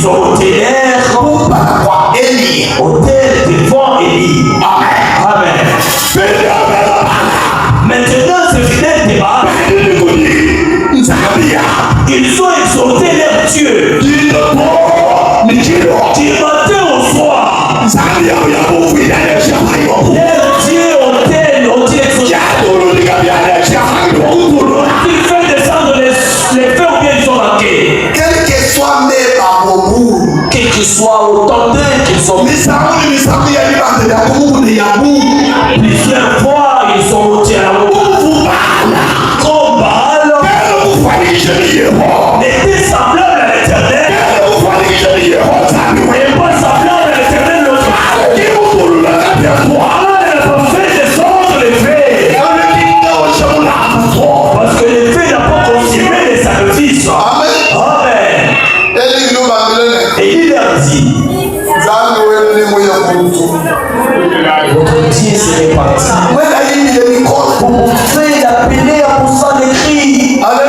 Ils ont ôté l'air autel devant Élie. Amen. Maintenant, ces fidèles de Baal, ils ont exalté leur Dieu du matin au soir. Leur Dieu autel ont-ils exalté. Ils fait descendre les feux ou bien ils ont manqué. Quel que soit autant d'eux qu'ils sont. Plusieurs fois ils sont montés à la comme Baal n'était semblable à l'Éternel et pas semblable à l'Éternel l'autre. Voilà, elle a pas fait descendre les fées. Parce que les fées n'ont pas consommé les sacrifices. Amen. Et il leur dit, votre Dieu s'est réparti. Vous pouvez l'appeler à poussant des cris. Amen.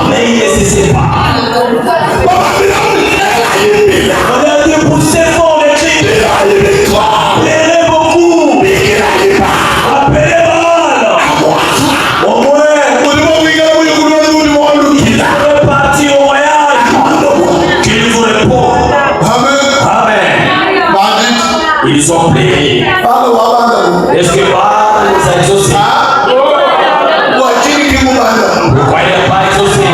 Mais il ne se sépare. On a dû pousser fort les cris. Plairait beaucoup. Appelez mal. Au moins. Il est parti au voyage. Qu'il vous répond. Amen. Ils ont payé. Est-ce que Baal les a exaucés? Vous ne croyez pas exaucés?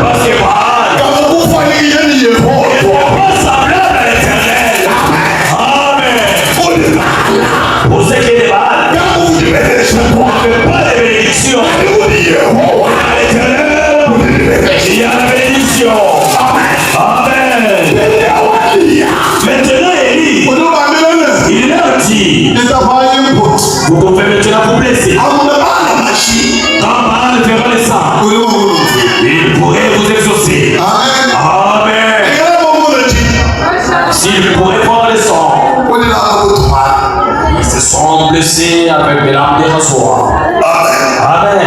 Parce que Baal n'est pas semblable à l'Éternel. Amen. Pour ce qui est de Baal, on ne fait pas de bénédiction. À l'Éternel, il y a la bénédiction. Amen. Maintenant, Élie, il leur dit, vous pouvez maintenant vous blesser. Quand Baal fera le sang, il pourrait vous exaucer. Amen. S'il pourrait voir le sang, ils se sont blessés avec des lames de rasoir. Amen.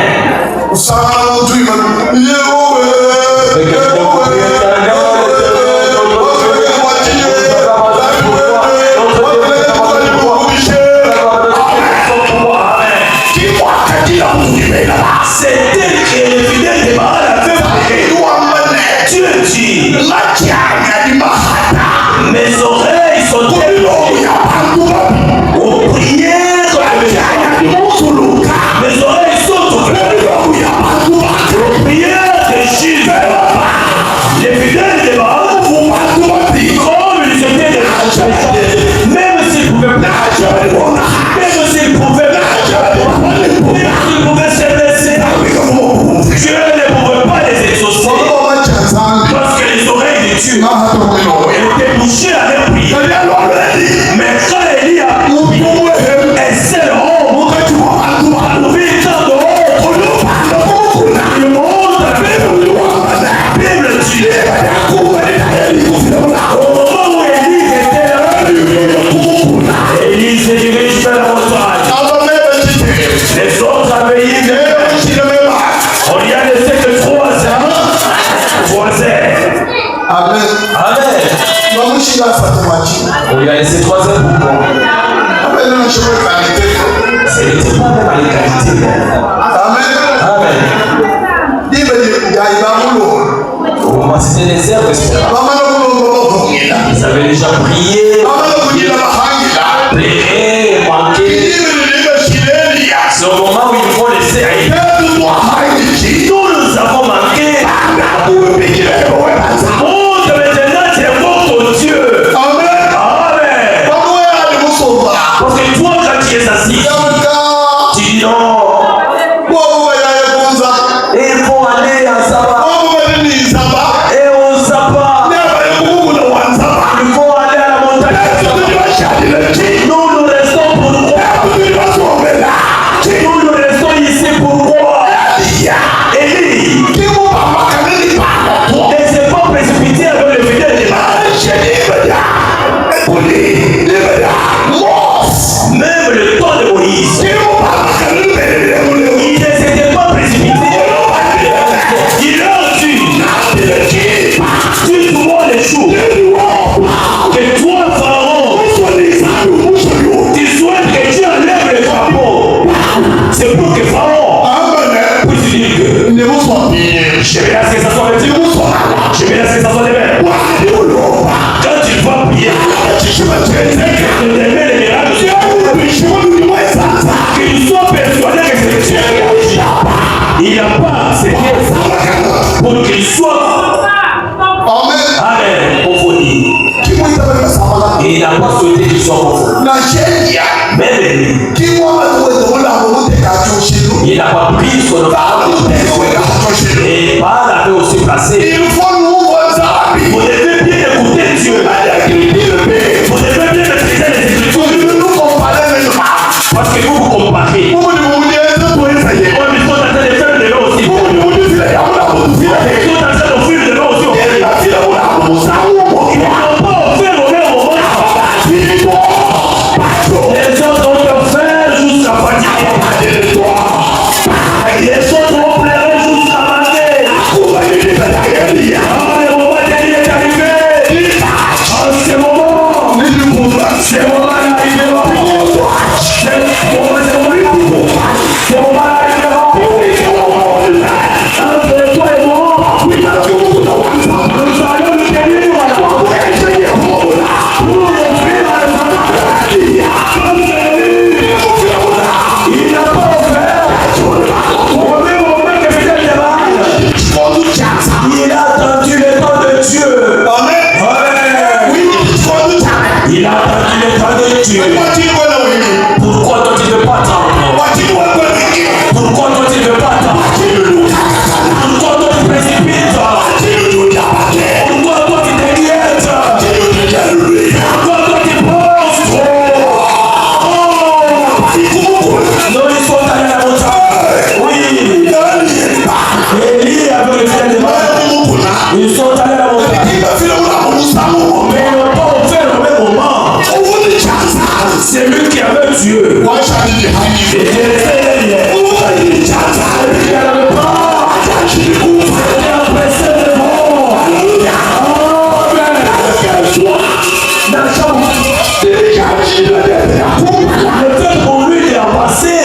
C'était que les fidèles de Baal avaient prié. Dieu dit, mes oreilles sont tellement aux prières de mes oreilles sont ouvertes aux prières de Jésus. Les fidèles de Baal, comme ils étaient des même s'ils pouvaient même s'ils pouvaient se blesser, Dieu ne pouvait pas les exaucer parce que les oreilles de Dieu étaient bouchées à leur prière. Mais quand Élie a coupé et c'est l'homme putain d'autres, le monde la Bible dit au moment où Élie était là, Élie se dirige vers la montagne. Les autres avaient eu on y a laissé que 3 ans. Amen. Amen. On lui a laissé 3 heures pour quoi? Ce n'était pas même à l'égalité. Amen. Comment c'était les herbes espérantes? Ils avaient déjà prié, pleuré, manqué. C'est au moment où ils vont laisser aller. Nous avons manqué. Monte maintenant, c'est votre Dieu. Amen. Parce que toi, quand tu es assis, tu dis non. Et il faut aller à Saba. Et au Saba, il faut aller à la montagne. Nous restons pour nous. Nous restons ici pour moi. Élie ne s'est pas précipité avec le fidèle de Baal. Même le Qu'ils soient persuadés que c'est Dieu. Il n'a pas accepté pour qu'il soit. Amen. Confondé. Il n'a pas souhaité qu'il soit confondé. Même lui. Il n'a pas pris son offre. Et Baal avait aussi placé. Vous devez bien écouter Dieu. Vous devez bien maîtriser les Écritures. Parce que vous comparez. Ils sont en train de faire de l'eau aussi. Ils sont en train d'offrir de l'eau aussi. Ils n'ont pas offert au même moment. Les autres ont offert jusqu'à fatiguer. Les autres ont pleuré jusqu'à manquer. Le moment dernier est arrivé. En ce moment, c'est le moment d'arriver. Entre toi et moi, nous allons nous tenir pour offrir à la il n'a pas offert au même moment que c'était le mal. Il a attendu le temps de Dieu. Il a attendu le temps de Dieu. Pourquoi toi tu ne veux pas attendre? Pourquoi toi tu ne veux pas attendre? Pourquoi toi tu précipites? Pourquoi toi tu t'inquiètes? Pourquoi toi tu penses trop? Non, ils sont allés à la montagne. Oui. Élie avec le frère de Baal. Ils sont allés à la montagne. Mais ils n'ont pas offert au même moment. C'est lui qui avait Dieu. Et le fait pour lui il a passé.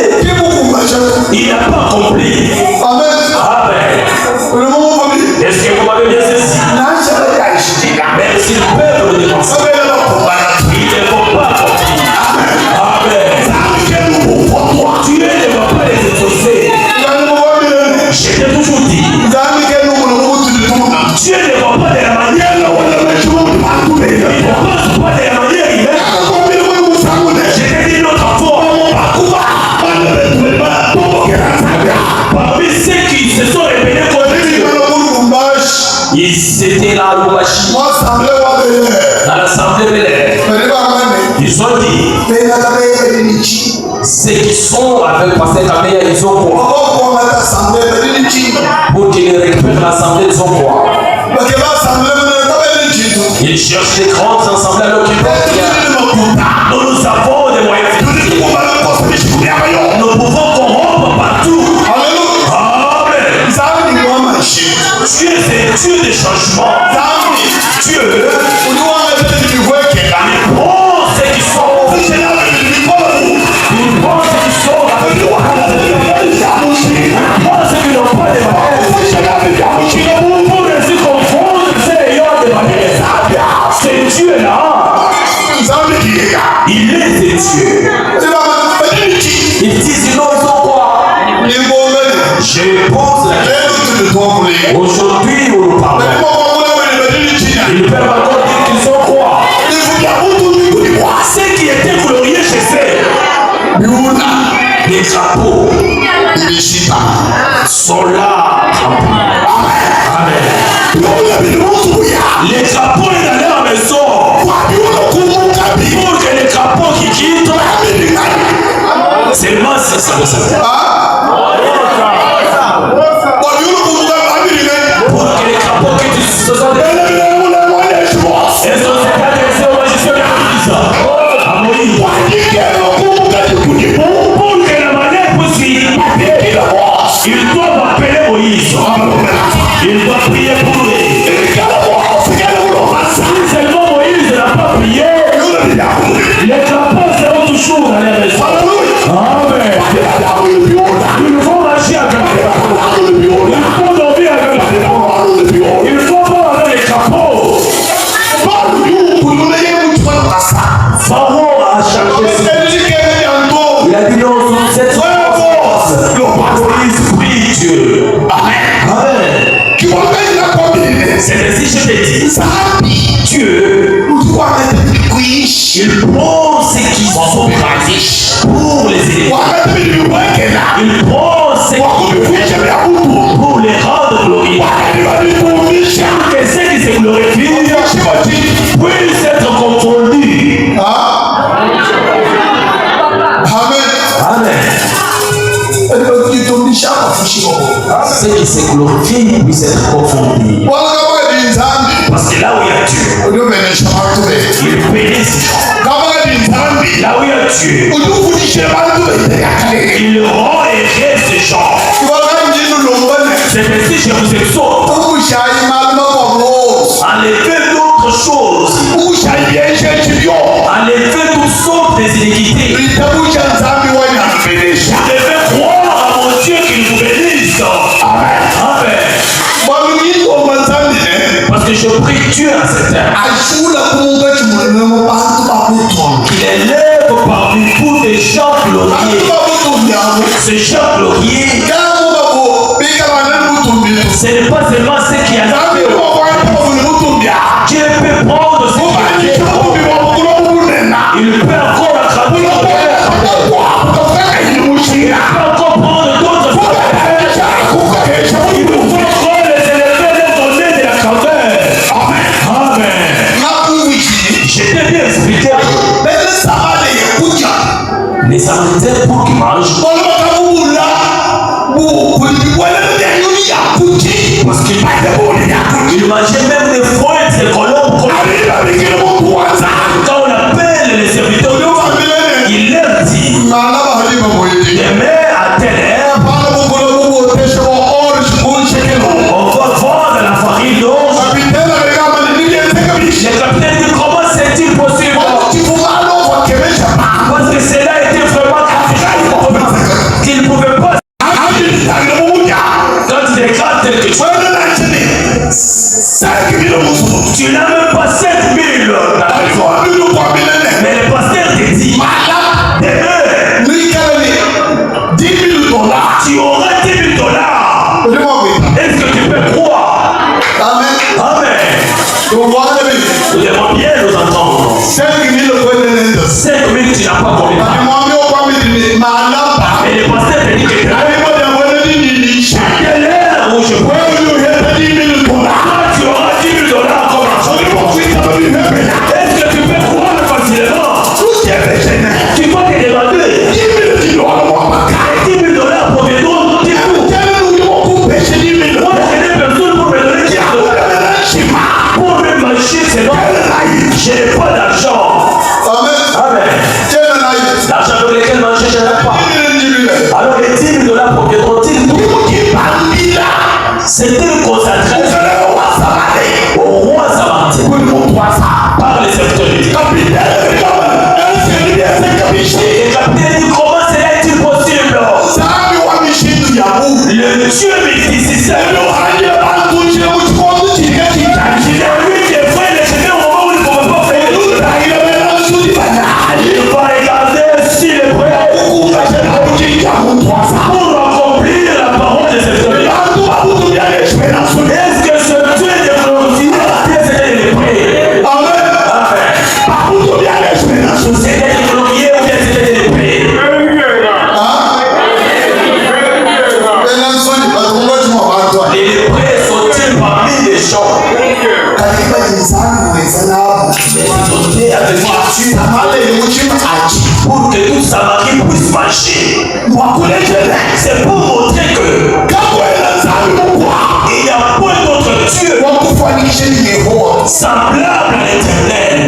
Il n'a pas accompli. Amen. Est-ce que vous m'avez bien saisi? Même si le peuple ne pense pas, il ne faut pas accomplir. Amen. Dieu ne va pas les exaucer. Je t'ai toujours dit. Dieu ne va pas de la manière. Il ne passe pas de la manière humaine. Je t'ai dit notre foi. Parmi ceux qui se sont rébellés contre Dieu, ils étaient là à Louachi, dans l'assemblée Bel-Air. Ils ont dit, ceux qui sont avec Pasteur Kabeya, ils ont quoi? Pour qu'ils récupèrent l'assemblée, ils ont quoi? Ils cherchent des grandes assemblées alors qu'ils peuvent bien. Nous avons des moyens financiers. Nous pouvons corrompre partout. Amen. Dieu, c'est Dieu des changements. Dieu, il prend ceux qui sont. Il prend ceux qui sont avec toi. Il prend ceux qui n'ont pas de manière. Qui ne peuvent pas rester confondre ceux ayant des manières. C'est Dieu là. Il est des dieux. Ils disent non, ils ont quoi? Je pense aujourd'hui où nous parlons. Ils peuvent encore dire qu'ils sont quoi? Ceux qui étaient glorieux chez eux, les crapauds sont là. Amen. Les crapauds sont dans leur maison pour que les crapauds qui quittent seulement si ça veut savoir. Pour que les crapauds qui se sont pour que la manière possible, ils doivent appeler Moïse. Ils doivent prier pour lui. Si seulement Moïse n'a pas prié, les crapauds seront toujours dans les maisons. Amen. Ils vont marcher avec eux. Ils vont dormir avec eux. Ils vont voir avec les crapauds. Il prend ce qui sont pour les aider. Il prend ce qui pour les rendre glorieux. Que ceux qui se glorifient puissent être confondus. Amen. Ceux qui se glorifient puissent être confondus. Parce que là où il y a Dieu, il bénit ces gens. Là où il y a Dieu, il rend heureux ces gens. C'est ainsi que je vous exhorte. Enlevez d'autres choses. Enlevez toutes sortes d'iniquités. Vous devez croire à mon Dieu qui nous bénisse. Amen. Parce que je prie Dieu à cette heure qu'il élève parmi vous des gens glorieux. Ces gens glorieux, ce n'est pas seulement ce qui a fait. Dieu peut prendre ce qui a fait. Il peut encore attraper notre cœur. Il peut encore prendre d'autres choses. Il peut encore les élever, les donner de la candeur. Amen. J'étais bien expliqué. Les Samaritains pour qu'ils mangent. Parce qu'ils mangeaient même des fouettes, des colombes. Quand on appelle les serviteurs, il leur dit demain à telle heure, on va vendre la farine d'or. Le capitaine dit comment c'est-il possible? Parce que cela était vraiment qu'il ne pouvait pas. Quand il déclare tel que tu n'as même pas 7 000. Mais le pasteur te dit demain, 10 000 $. Tu auras 10 000 $. Est-ce que tu peux croire? Amen. Nous devons bien nous entendre. 5 000 tu n'as pas compris. Et le pasteur te dit que à quelle heure où je peux tu auras 10 000 $ comme argent. Est-ce que tu peux croire facilement? Tu vas te demander 10 000 $. 10 000 $ pour me donner moi je n'ai personne pour me donner 10 000 $. Pour me marcher, c'est bon. Je n'ai pas d'argent. Amen. L'argent pour lequel manger, je n'ai pas. Alors les 10 000 $ pour me donner c'était le concentré au roi Samaritain par les serviteurs. Le capitaine dit comment cela est-il possible? Le Dieu multiciste, il a vu des frères les chemins au moment où il ne pouvait pas faire. Il va regarder si les frères pour accomplir la parole de cette vie. Est-ce que ce Dieu est glorifié? C'était les prêts. Amen. C'était les glorieux ou bien c'était les prêts? Les prêts sont-ils parmi les gens? Avec pour que tout Samarie puisse marcher. C'est pour montrer que il n'y a point d'autre Dieu semblable à l'Éternel.